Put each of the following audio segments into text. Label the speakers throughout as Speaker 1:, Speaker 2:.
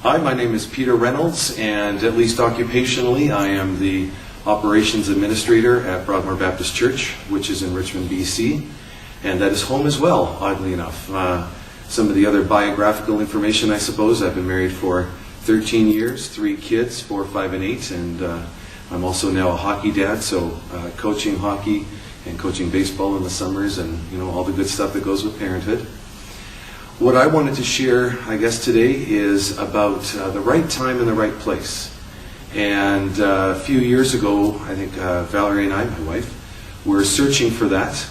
Speaker 1: Hi, my name is Peter Reynolds, and at least occupationally, I am the Operations Administrator at Broadmoor Baptist Church, which is in Richmond, BC, and that is home as well, oddly enough. Some of the other biographical information, I suppose, I've been married for 13 years, 3 kids, 4, 5, and 8, and I'm also now a hockey dad, so coaching hockey and coaching baseball in the summers and all the good stuff that goes with parenthood. What I wanted to share, I guess, today is about the right time and the right place. And a few years ago, I think Valerie and I, my wife, were searching for that.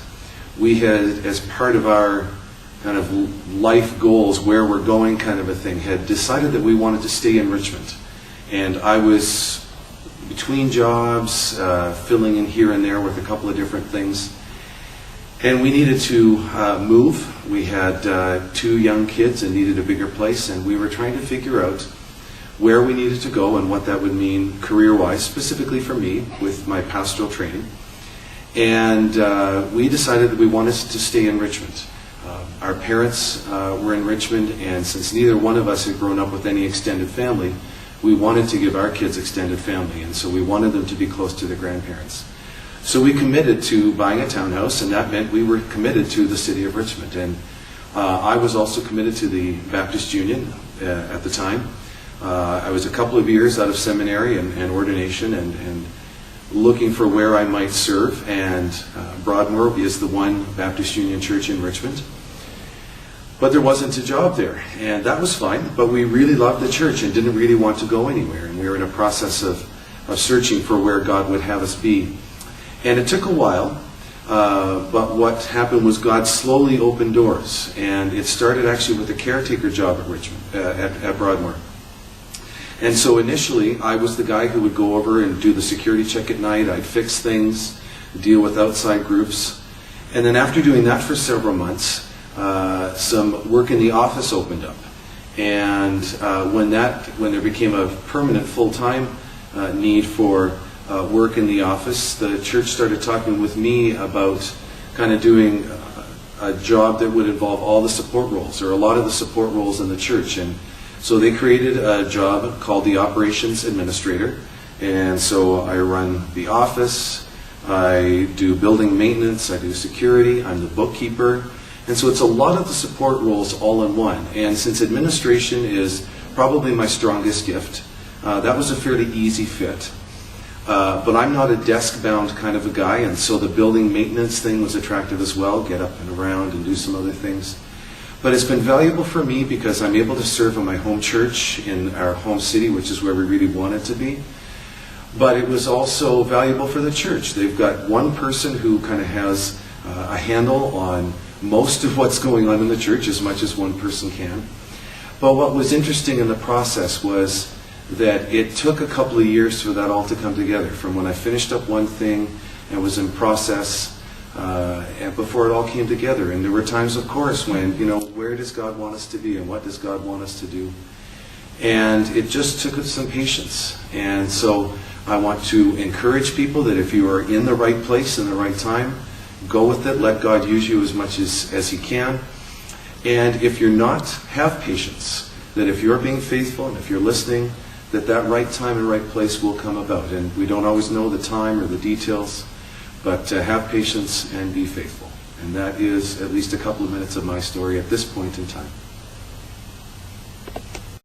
Speaker 1: We had, as part of our kind of life goals, where we're going kind of a thing, had decided that we wanted to stay in Richmond. And I was between jobs, filling in here and there with a couple of different things. And we needed to move. We had 2 young kids and needed a bigger place, and we were trying to figure out where we needed to go and what that would mean career-wise, specifically for me with my pastoral training. And we decided that we wanted to stay in Richmond. Our parents were in Richmond, and since neither one of us had grown up with any extended family, we wanted to give our kids extended family, and so we wanted them to be close to their grandparents. So we committed to buying a townhouse, and that meant we were committed to the city of Richmond. And I was also committed to the Baptist Union at the time. I was a couple of years out of seminary and ordination and looking for where I might serve, and Broadmoor is the one Baptist Union church in Richmond. But there wasn't a job there, and that was fine, but we really loved the church and didn't really want to go anywhere, and we were in a process of searching for where God would have us be. And it took a while, but what happened was God slowly opened doors, and it started actually with a caretaker job at Richmond, at Broadmoor. And so initially, I was the guy who would go over and do the security check at night. I'd fix things, deal with outside groups. And then after doing that for several months, some work in the office opened up. And when there became a permanent full-time need for work in the office, the church started talking with me about kind of doing a job that would involve all the support roles, or a lot of the support roles in the church. And so they created a job called the Operations Administrator. And so I run the office, I do building maintenance, I do security, I'm the bookkeeper. And so it's a lot of the support roles all in one. And since administration is probably my strongest gift, that was a fairly easy fit. But I'm not a desk-bound kind of a guy, and so the building maintenance thing was attractive as well, get up and around and do some other things. But it's been valuable for me because I'm able to serve in my home church in our home city, which is where we really wanted to be. But it was also valuable for the church. They've got one person who kind of has a handle on most of what's going on in the church, as much as one person can. But what was interesting in the process was that it took a couple of years for that all to come together, from when I finished up one thing and was in process and before it all came together. And there were times, of course, when, where does God want us to be and what does God want us to do? And it just took some patience. And so I want to encourage people that if you are in the right place in the right time, go with it. Let God use you as much as He can. And if you're not, have patience. That if you're being faithful and if you're listening, that right time and right place will come about. And we don't always know the time or the details, but have patience and be faithful. And that is at least a couple of minutes of my story at this point in time.